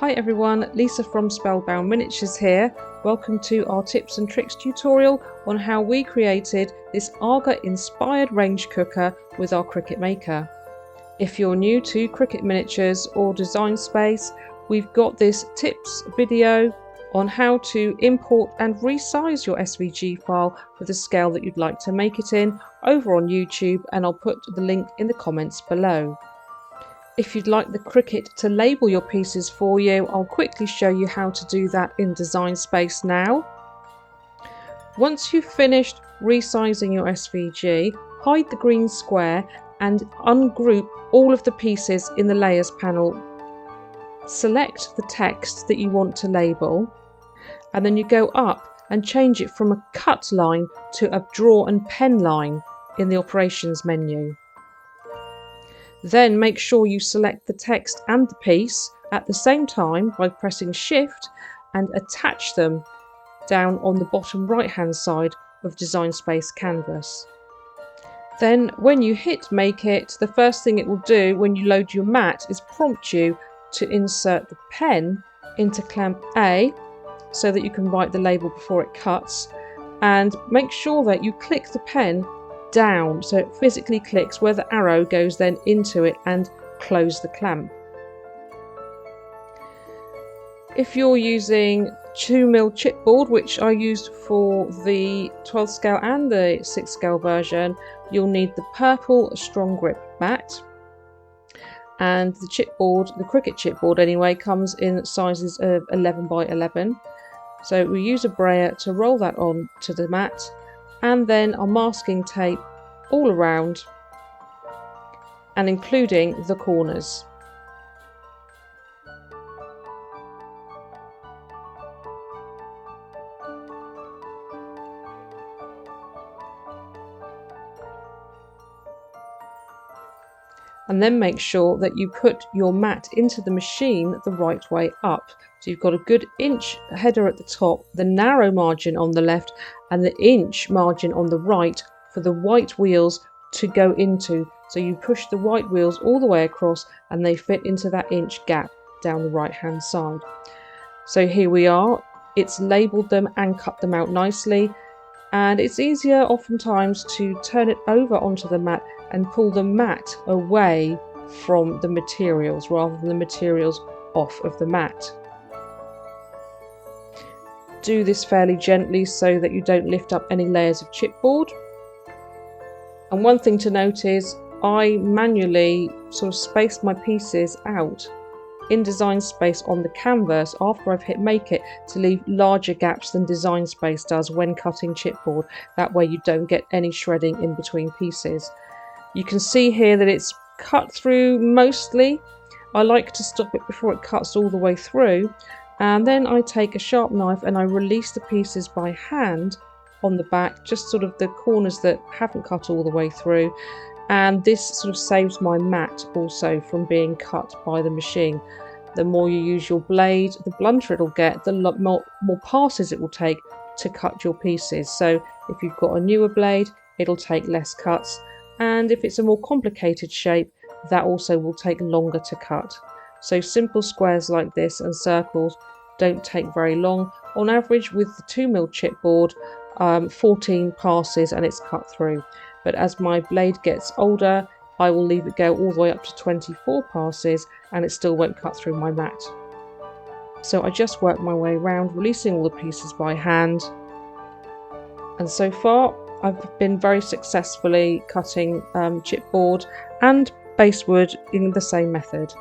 Hi everyone, Lisa from Spellbound Miniatures here. Welcome to our tips and tricks tutorial on how we created this Aga inspired range cooker with our Cricut maker. If you're new to Cricut Miniatures or Design Space, we've got this tips video on how to import and resize your SVG file for the scale that you'd like to make it in over on YouTube, and I'll put the link in the comments below. If you'd like the Cricut to label your pieces for you, I'll quickly show you how to do that in Design Space now. Once you've finished resizing your SVG, hide the green square and ungroup all of the pieces in the Layers panel. Select the text that you want to label, and then you go up and change it from a cut line to a draw and pen line in the Operations menu. Then make sure you select the text and the piece at the same time by pressing Shift and attach them down on the bottom right hand side of Design Space canvas. Then when you hit Make It, the first thing it will do when you load your mat is prompt you to insert the pen into clamp A so that you can write the label before it cuts, and make sure that you click the pen down so it physically clicks where the arrow goes then into it, and close the clamp. If you're using 2mm chipboard, which I used for the 12 scale and the 6 scale version, you'll need the purple strong grip mat, and the chipboard, the Cricut chipboard anyway, comes in sizes of 11 by 11. So we use a brayer to roll that on to the mat, and then our masking tape all around and including the corners. And then make sure that you put your mat into the machine the right way up. So you've got a good inch header at the top, the narrow margin on the left, and the inch margin on the right for the white wheels to go into. So you push the white wheels all the way across and they fit into that inch gap down the right hand side. So here we are, it's labelled them and cut them out nicely, and it's easier oftentimes to turn it over onto the mat and pull the mat away from the materials rather than the materials off of the mat. Do this fairly gently so that you don't lift up any layers of chipboard. And one thing to note is I manually sort of space my pieces out in Design Space on the canvas after I've hit Make It to leave larger gaps than Design Space does when cutting chipboard. That way you don't get any shredding in between pieces. You can see here that it's cut through mostly. I like to stop it before it cuts all the way through, and then I take a sharp knife and I release the pieces by hand on the back, just sort of the corners that haven't cut all the way through, and this sort of saves my mat also from being cut by the machine. The more you use your blade, the blunter it'll get, the more passes it will take to cut your pieces. So if you've got a newer blade, it'll take less cuts, and if it's a more complicated shape, that also will take longer to cut. So simple squares like this and circles don't take very long. On average with the 2mm chipboard, 14 passes and it's cut through. But as my blade gets older, I will leave it go all the way up to 24 passes and it still won't cut through my mat. So I just work my way around, releasing all the pieces by hand. And so far I've been very successfully cutting chipboard and basewood in the same method.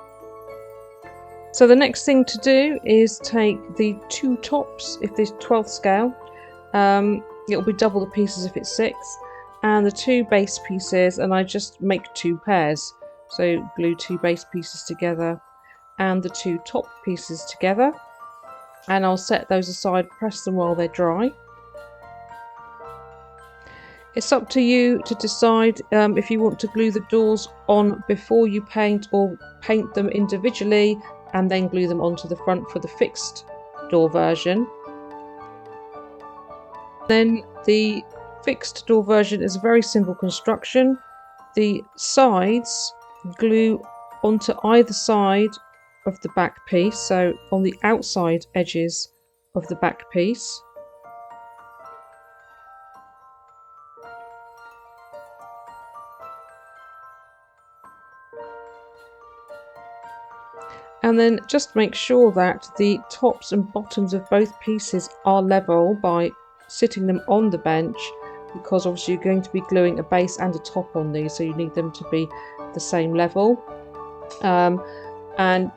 So the next thing to do is take the two tops, if there's 12th scale, it'll be double the pieces if it's 6, and the two base pieces, and I just make 2 pairs. So glue 2 base pieces together and the 2 top pieces together, and I'll set those aside, press them while they're dry. It's up to you to decide if you want to glue the doors on before you paint, or paint them individually and then glue them onto the front for the fixed door version. Then the fixed door version is a very simple construction. The sides glue onto either side of the back piece, so on the outside edges of the back piece. And then just make sure that the tops and bottoms of both pieces are level by sitting them on the bench, because obviously you're going to be gluing a base and a top on these, so you need them to be the same level. And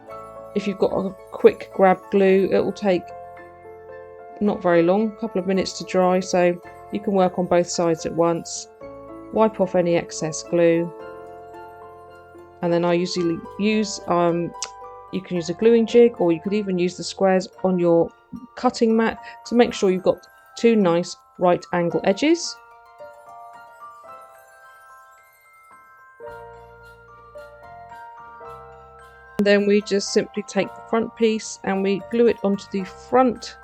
if you've got a quick grab glue, it will take not very long, a couple of minutes to dry, so you can work on both sides at once. Wipe off any excess glue, and then I usually use you can use a gluing jig, or you could even use the squares on your cutting mat to make sure you've got two nice right angle edges. And then we just simply take the front piece and we glue it onto the front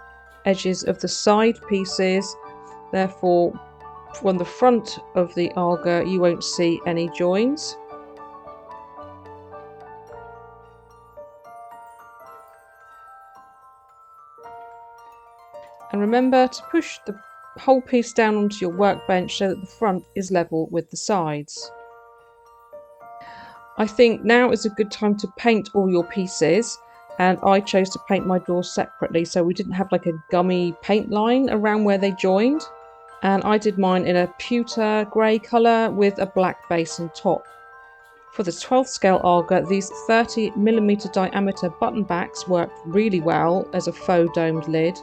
edges of the side pieces. Therefore, on the front of the Aga you won't see any joins. And remember to push the whole piece down onto your workbench so that the front is level with the sides. I think now is a good time to paint all your pieces, and I chose to paint my doors separately so we didn't have like a gummy paint line around where they joined. And I did mine in a pewter grey colour with a black base and top. For the 12th scale Aga, these 30mm diameter button backs worked really well as a faux domed lid.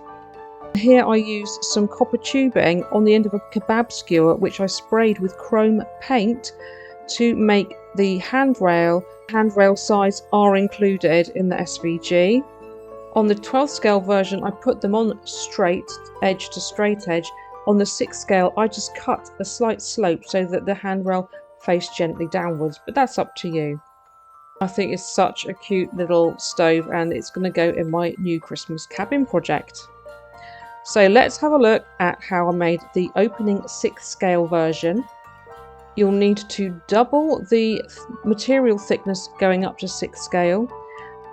Here I used some copper tubing on the end of a kebab skewer, which I sprayed with chrome paint to make the handrail. Handrail sides are included in the SVG. On the 12th scale version I put them on straight edge to straight edge. On the 6th scale I just cut a slight slope so that the handrail faced gently downwards, but that's up to you. I think it's such a cute little stove, and it's going to go in my new Christmas cabin project. So let's have a look at how I made the opening 6th scale version. You'll need to double the material thickness going up to 6th scale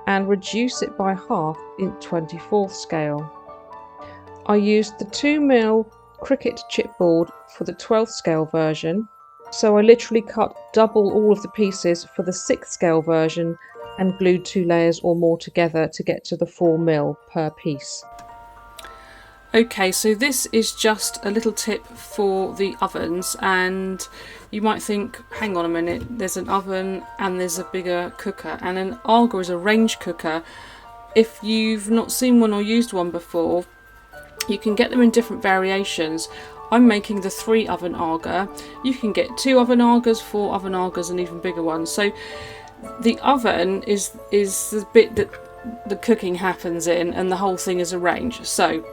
and reduce it by half in 24th scale. I used the 2mm Cricut chipboard for the 12th scale version, so I literally cut double all of the pieces for the 6th scale version and glued 2 layers or more together to get to the 4mm per piece. Okay, so this is just a little tip for the ovens, and you might think, hang on a minute, there's an oven and there's a bigger cooker, and an Aga is a range cooker. If you've not seen one or used one before, you can get them in different variations. I'm making the 3 oven Aga. You can get 2 oven Agas, 4 oven Agas, and even bigger ones. So the oven is the bit that the cooking happens in, and the whole thing is a range. So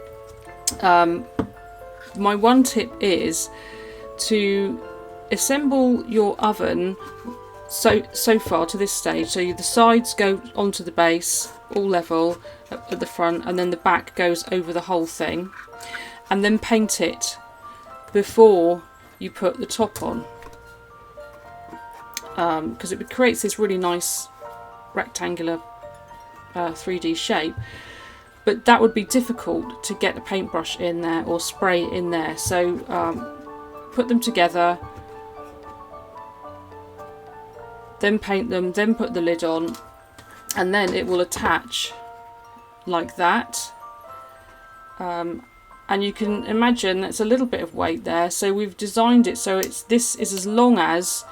my one tip is to assemble your oven so far to this stage, so the sides go onto the base all level at the front, and then the back goes over the whole thing, and then paint it before you put the top on, because it creates this really nice rectangular 3D shape. But that would be difficult to get a paintbrush in there or spray in there. So put them together, then paint them, then put the lid on, and then it will attach like that. And you can imagine it's a little bit of weight there. So we've designed it so this is as long as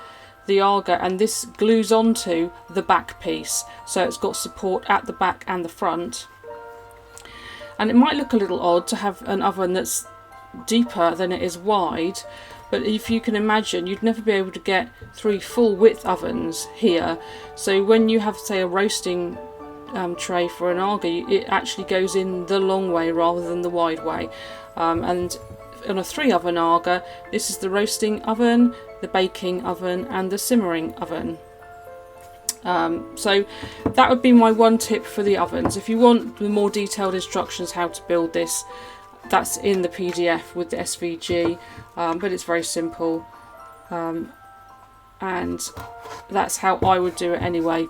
the Aga, and this glues onto the back piece. So it's got support at the back and the front. And it might look a little odd to have an oven that's deeper than it is wide, but if you can imagine, you'd never be able to get 3 full width ovens here. So when you have, say, a roasting tray for an Aga, it actually goes in the long way rather than the wide way. And on a 3 oven Aga, this is the roasting oven, the baking oven, and the simmering oven. So that would be my one tip for the ovens. If you want the more detailed instructions how to build this, that's in the PDF with the SVG, but it's very simple, and that's how I would do it anyway.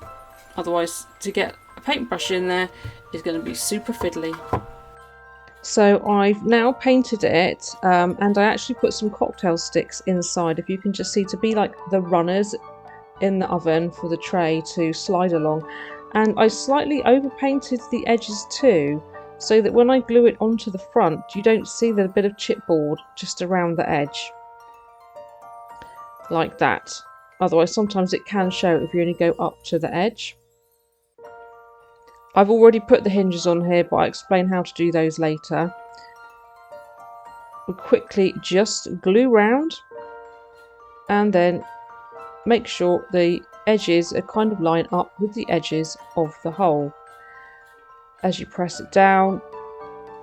Otherwise, to get a paintbrush in there is going to be super fiddly. So I've now painted it, and I actually put some cocktail sticks inside, if you can just see, to be like the runners in the oven for the tray to slide along. And I slightly overpainted the edges too, so that when I glue it onto the front, you don't see the bit of chipboard just around the edge. Like that. Otherwise sometimes it can show if you only go up to the edge. I've already put the hinges on here, but I'll explain how to do those later. We'll quickly just glue round and then make sure the edges are kind of line up with the edges of the hole. As you press it down,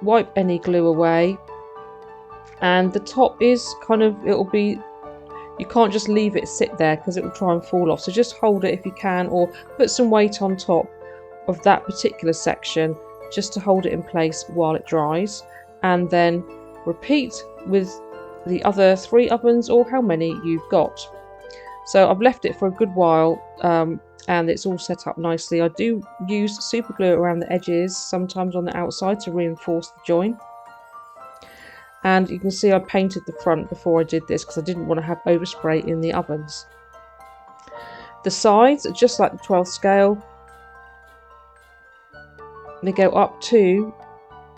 wipe any glue away, and the top is kind of, it'll be, you can't just leave it sit there because it will try and fall off, so just hold it if you can, or put some weight on top of that particular section just to hold it in place while it dries, and then repeat with the other 3 ovens or how many you've got. So I've left it for a good while, and it's all set up nicely. I do use super glue around the edges, sometimes on the outside, to reinforce the join. And you can see I painted the front before I did this because I didn't want to have overspray in the ovens. The sides are just like the 12th scale. They go up to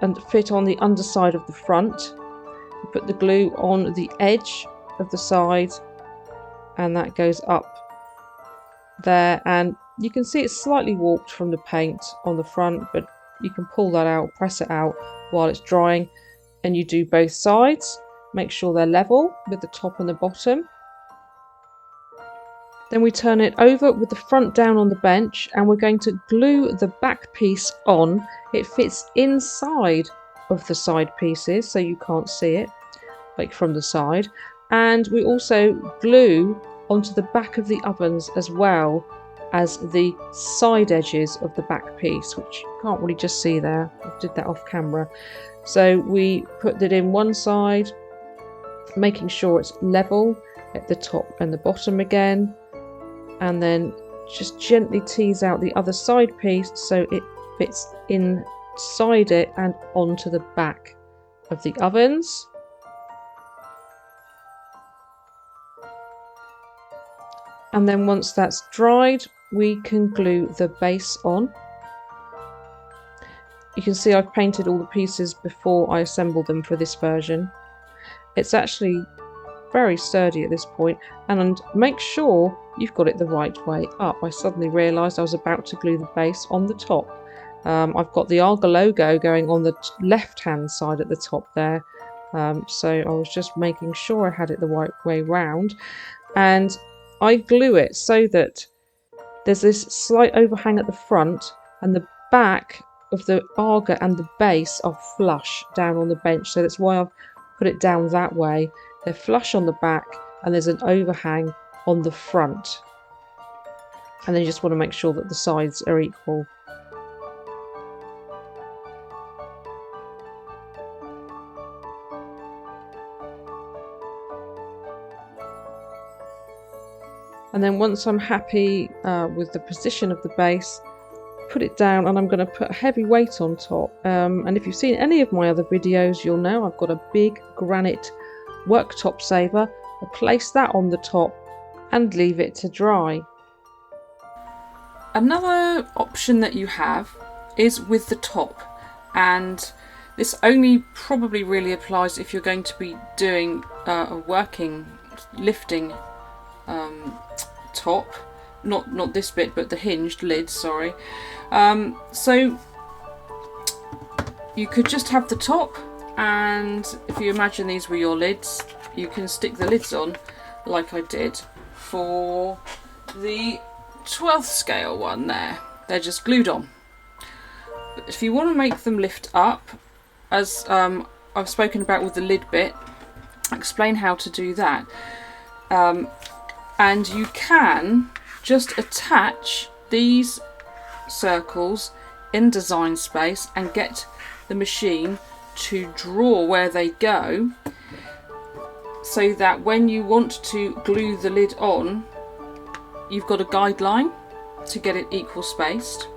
and fit on the underside of the front. You put the glue on the edge of the side, and that goes up there, and you can see it's slightly warped from the paint on the front, but you can pull that out, press it out while it's drying, and you do both sides. Make sure they're level with the top and the bottom. Then we turn it over with the front down on the bench, and we're going to glue the back piece on. It fits inside of the side pieces, so you can't see it like from the side. And we also glue onto the back of the ovens as well as the side edges of the back piece, which you can't really just see there. I did that off camera. So we put it in one side, making sure it's level at the top and the bottom again, and then just gently tease out the other side piece so it fits inside it and onto the back of the ovens. And then once that's dried, we can glue the base on. You can see I've painted all the pieces before I assembled them for this version. It's actually very sturdy at this point, and make sure you've got it the right way up. I suddenly realised I was about to glue the base on the top. I've got the Arga logo going on the left hand side at the top there, so I was just making sure I had it the right way round, and I glue it so that there's this slight overhang at the front, and the back of the Arga and the base are flush down on the bench, so that's why I've put it down that way. They're flush on the back and there's an overhang on the front, and then you just want to make sure that the sides are equal. And then once I'm happy with the position of the base, put it down, and I'm going to put a heavy weight on top. And if you've seen any of my other videos, you'll know I've got a big granite worktop saver. I place that on the top and leave it to dry. Another option that you have is with the top, and this only probably really applies if you're going to be doing a working lifting top, not this bit, but the hinged lid, sorry. So you could just have the top, and if you imagine these were your lids, you can stick the lids on like I did for the 12th scale one there. They're just glued on. But if you want to make them lift up, as I've spoken about with the lid bit, I'll explain how to do that. And you can just attach these circles in design space and get the machine to draw where they go, so that when you want to glue the lid on, you've got a guideline to get it equal spaced.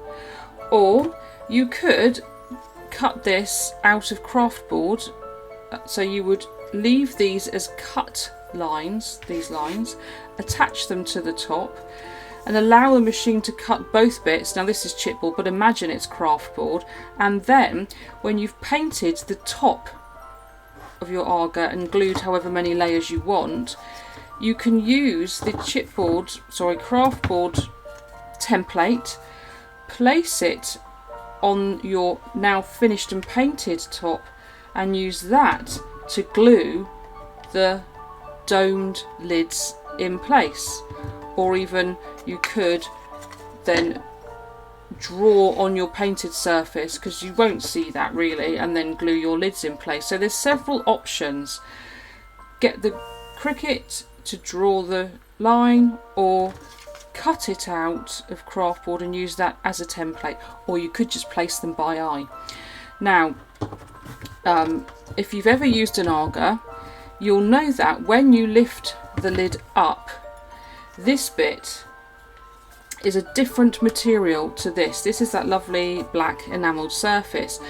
Or you could cut this out of craft board, so you would leave these as cut lines, these lines, attach them to the top and allow the machine to cut both bits. Now this is chipboard, but imagine it's craft board, and then when you've painted the top of your Aga and glued however many layers you want, you can use the craft board template, place it on your now finished and painted top, and use that to glue the domed lids in place. Or even you could then draw on your painted surface, because you won't see that really, and then glue your lids in place. So there's several options. Get the Cricut to draw the line, or cut it out of craft board and use that as a template, or you could just place them by eye. Now if you've ever used an Aga, you'll know that when you lift the lid up, this bit is a different material to this. This is that lovely black enamelled surface,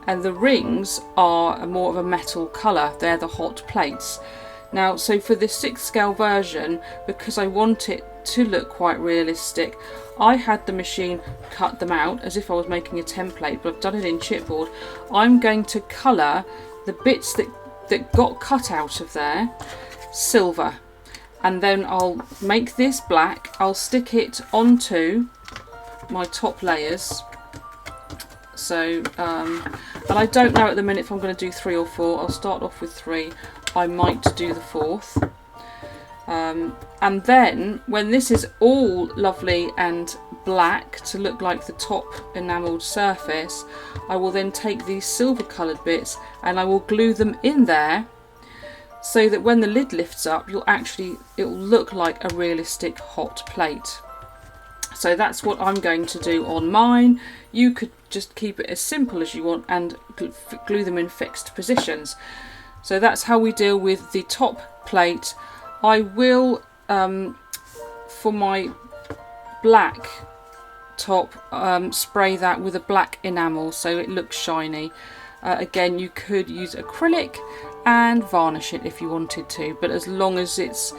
and the rings are more of a metal colour. They're the hot plates. Now, so for the 6 scale version, because I want it to look quite realistic, I had the machine cut them out as if I was making a template, but I've done it in chipboard. I'm going to colour the bits that got cut out of there silver, and then I'll make this black. I'll stick it onto my top layers. So and I don't know at the minute if I'm going to do 3 or 4. I'll start off with 3. I might do the 4th. And then when this is all lovely and black to look like the top enamelled surface, I will then take these silver coloured bits and I will glue them in there, so that when the lid lifts up, it'll look like a realistic hot plate. So that's what I'm going to do on mine. You could just keep it as simple as you want and glue them in fixed positions. So that's how we deal with the top plate. I will, for my black top, spray that with a black enamel so it looks shiny. Again, you could use acrylic and varnish it if you wanted to, but as long as it's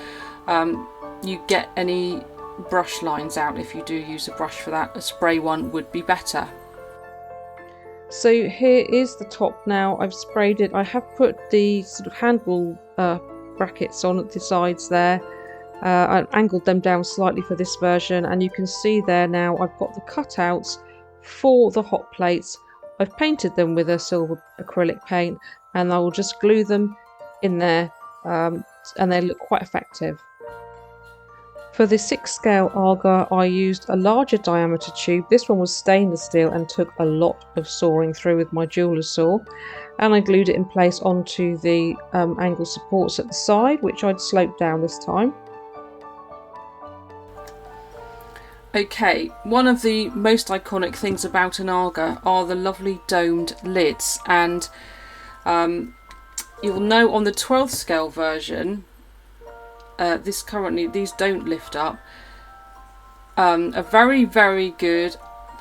you get any brush lines out, if you do use a brush for that, a spray one would be better. So here is the top now. I've sprayed it. I have put the sort of handle brackets on at the sides there. I angled them down slightly for this version, and you can see there now I've got the cutouts for the hot plates. I've painted them with a silver acrylic paint, and I will just glue them in there, and they look quite effective. For the 6 scale Aga, I used a larger diameter tube. This one was stainless steel and took a lot of sawing through with my jeweler's saw, and I glued it in place onto the angle supports at the side, which I'd sloped down this time. Okay, one of the most iconic things about an Aga are the lovely domed lids, and you'll know on the 12th scale version, these don't lift up. A very, very good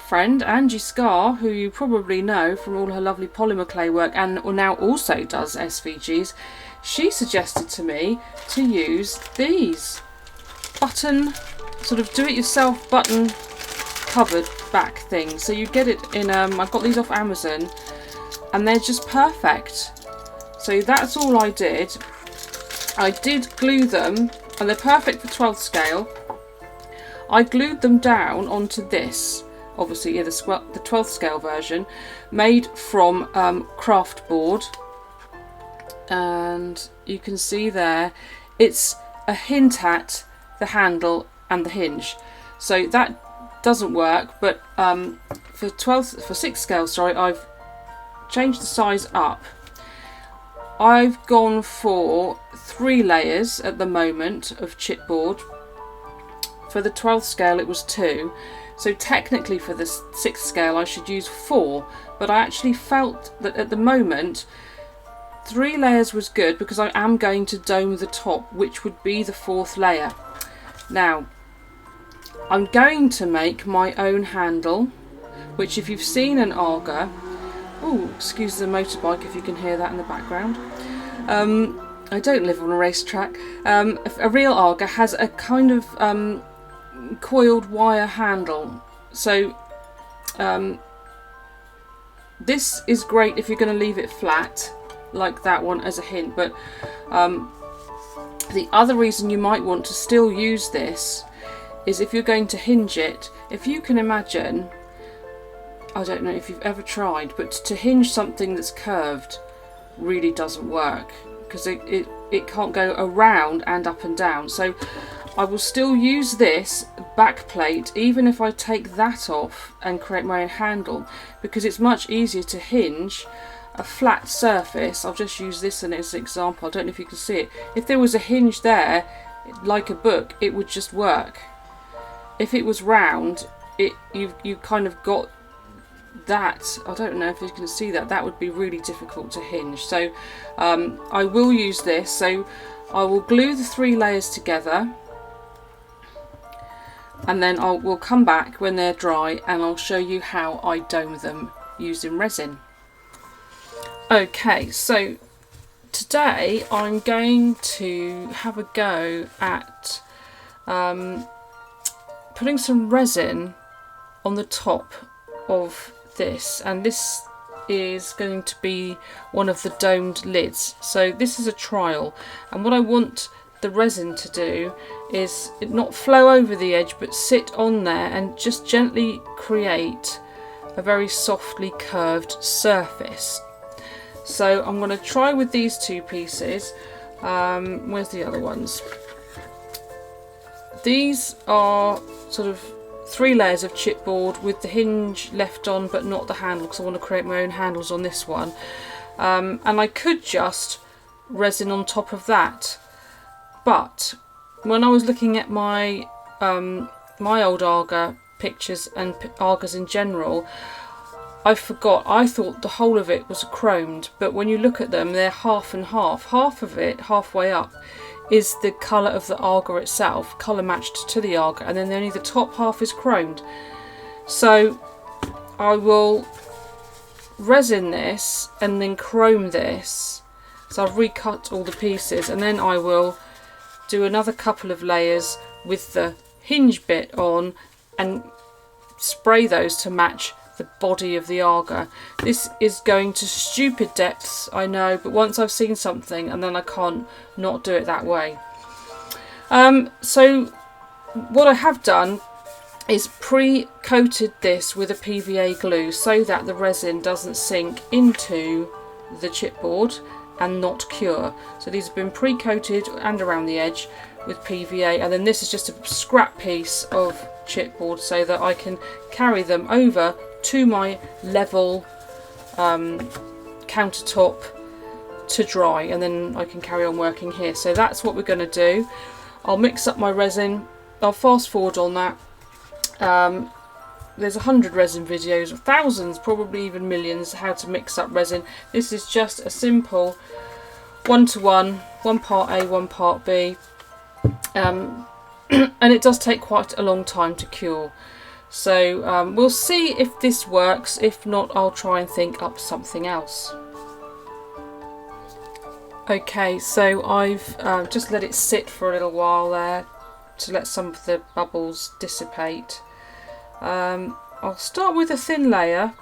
friend, Angie Scar, who you probably know from all her lovely polymer clay work and now also does SVGs, she suggested to me to use these button, sort of do-it-yourself button covered back things. So you get it in, I got these off Amazon, and they're just perfect. So that's all I did. I did glue them, and they're perfect for 12th scale. I glued them down onto this, obviously the 12th scale version, made from craft board, and you can see there it's a hint at the handle and the hinge. So that doesn't work, but for 6th scale, sorry, I've changed the size up. I've gone for 3 layers at the moment of chipboard. For the 12th scale it was 2, so technically for the 6th scale I should use 4, but I actually felt that at the moment 3 layers was good, because I am going to dome the top, which would be the 4th layer. Now I'm going to make my own handle, which if you've seen an Arga, oh, excuse the motorbike if you can hear that in the background. I don't live on a racetrack. A real Arga has a kind of coiled wire handle. So this is great if you're going to leave it flat, like that one as a hint. But the other reason you might want to still use this is if you're going to hinge it. If you can imagine, I don't know if you've ever tried, but to hinge something that's curved really doesn't work, because it can't go around and up and down. So I will still use this back plate even if I take that off and create my own handle, because it's much easier to hinge a flat surface. I'll just use this as an example. I don't know if you can see it. If there was a hinge there like a book, it would just work. If it was round, you kind of got that. I don't know if you can see that. That would be really difficult to hinge. So I will use this. So I will glue the 3 layers together, and then we'll come back when they're dry and I'll show you how I dome them using resin. Okay, so today I'm going to have a go at putting some resin on the top of this, and this is going to be one of the domed lids. So this is a trial, and what I want the resin to do is it not flow over the edge but sit on there and just gently create a very softly curved surface. So I'm going to try with these 2 pieces. Where's the other ones? These are sort of 3 layers of chipboard with the hinge left on but not the handle, because I want to create my own handles on this one. And I could just resin on top of that, but when I was looking at my my old Arga pictures and Argas in general, I forgot. I thought the whole of it was chromed, but when you look at them, they're half and half. Half of it, halfway up, is the colour of the Arga itself, colour matched to the Arga, and then only the top half is chromed. So I will resin this and then chrome this. So I've recut all the pieces, and then I will do another couple of layers with the hinge bit on and spray those to match the body of the Arga. This is going to stupid depths, I know, but once I've seen something, and then I can't not do it that way. So what I have done is pre-coated this with a PVA glue so that the resin doesn't sink into the chipboard and not cure. So these have been pre-coated and around the edge with PVA, and then this is just a scrap piece of chipboard so that I can carry them over to my level countertop to dry, and then I can carry on working here. So that's what we're going to do. I'll mix up my resin. I'll fast forward on that. There's 100 resin videos, thousands, probably even millions, how to mix up resin. This is just a simple 1-to-1, 1 part A, 1 part B, and it does take quite a long time to cure. So we'll see if this works. If not, I'll try and think up something else. Okay, so I've just let it sit for a little while there to let some of the bubbles dissipate. I'll start with a thin layer.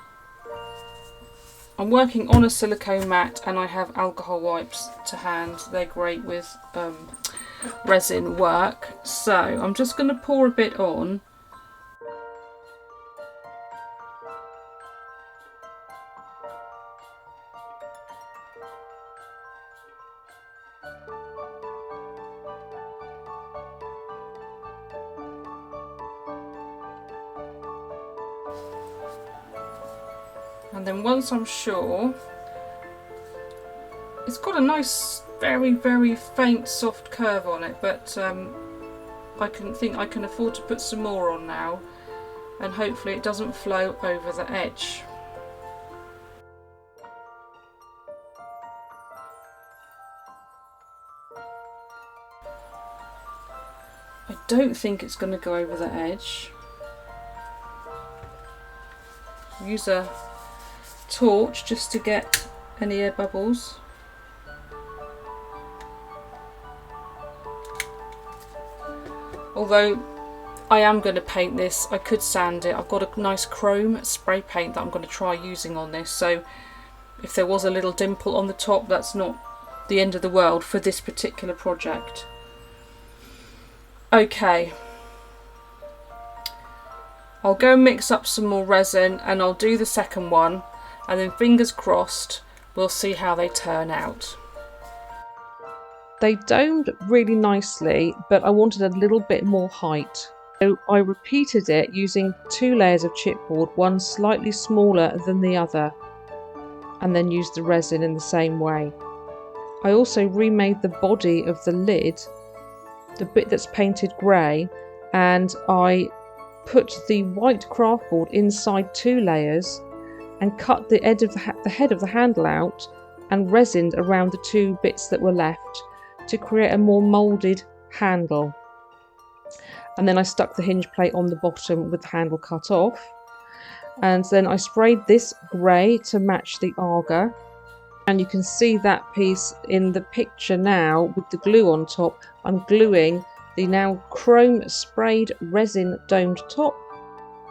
I'm working on a silicone mat and I have alcohol wipes to hand. They're great with resin work. So I'm just going to pour a bit on. And then once I'm sure, it's got a nice, very, very faint, soft curve on it, but I can afford to put some more on now, and hopefully it doesn't flow over the edge. I don't think it's going to go over the edge. use a torch just to get any air bubbles. Although I am going to paint this, I could sand it. I've got a nice chrome spray paint that I'm going to try using on this, so if there was a little dimple on the top, that's not the end of the world for this particular project. Okay, I'll go mix up some more resin and I'll do the second one, and then fingers crossed we'll see how they turn out. They domed really nicely, but I wanted a little bit more height. So I repeated it using 2 layers of chipboard, one slightly smaller than the other, and then used the resin in the same way. I also remade the body of the lid, the bit that's painted grey, and I put the white craft board inside 2 layers and cut the head of the handle out and resined around the 2 bits that were left to create a more moulded handle. And then I stuck the hinge plate on the bottom with the handle cut off, and then I sprayed this grey to match the Aga, and you can see that piece in the picture now with the glue on top. I'm gluing the now chrome sprayed resin domed top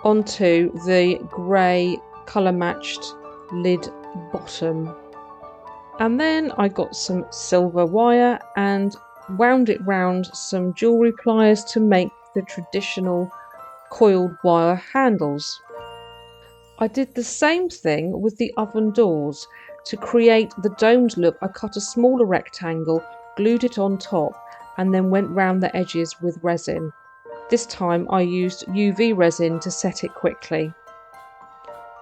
onto the grey colour matched lid bottom. And then I got some silver wire and wound it round some jewellery pliers to make the traditional coiled wire handles. I did the same thing with the oven doors. To create the domed look, I cut a smaller rectangle, glued it on top, and then went round the edges with resin. This time I used UV resin to set it quickly.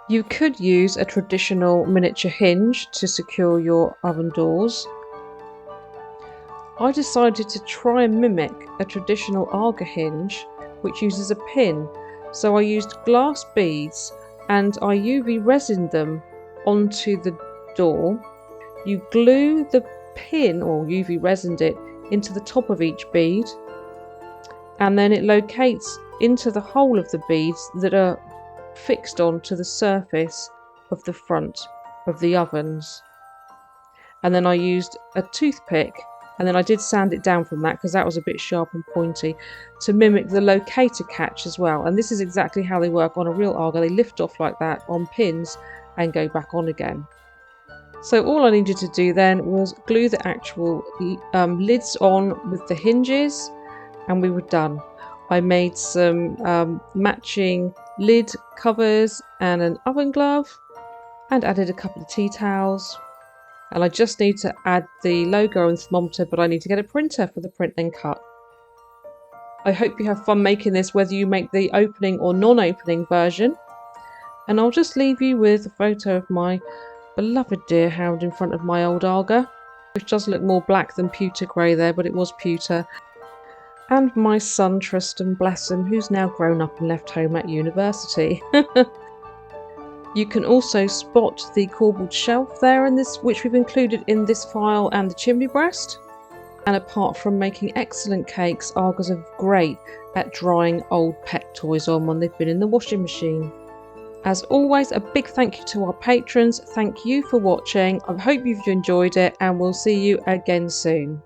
You could use a traditional miniature hinge to secure your oven doors. I decided to try and mimic a traditional Aga hinge, which uses a pin, so I used glass beads and I UV resined them onto the door. You glue the pin, or UV resined it, into the top of each bead, and then it locates into the hole of the beads that are fixed onto the surface of the front of the ovens. And then I used a toothpick, and then I did sand it down from that because that was a bit sharp and pointy, to mimic the locator catch as well. And this is exactly how they work on a real Aga. They lift off like that on pins and go back on again. So all I needed to do then was glue the actual lids on with the hinges, and we were done. I made some matching lid covers and an oven glove, and added a couple of tea towels. And I just need to add the logo and thermometer, but I need to get a printer for the print and cut. I hope you have fun making this, whether you make the opening or non-opening version. And I'll just leave you with a photo of my beloved deerhound in front of my old Aga, which does look more black than pewter grey there, but it was pewter. And my son Tristan, bless him, who's now grown up and left home at university. You can also spot the corbelled shelf there in this, which we've included in this file, and the chimney breast. And apart from making excellent cakes, Agas are great at drying old pet toys on when they've been in the washing machine. As always, a big thank you to our patrons. Thank you for watching. I hope you've enjoyed it, and we'll see you again soon.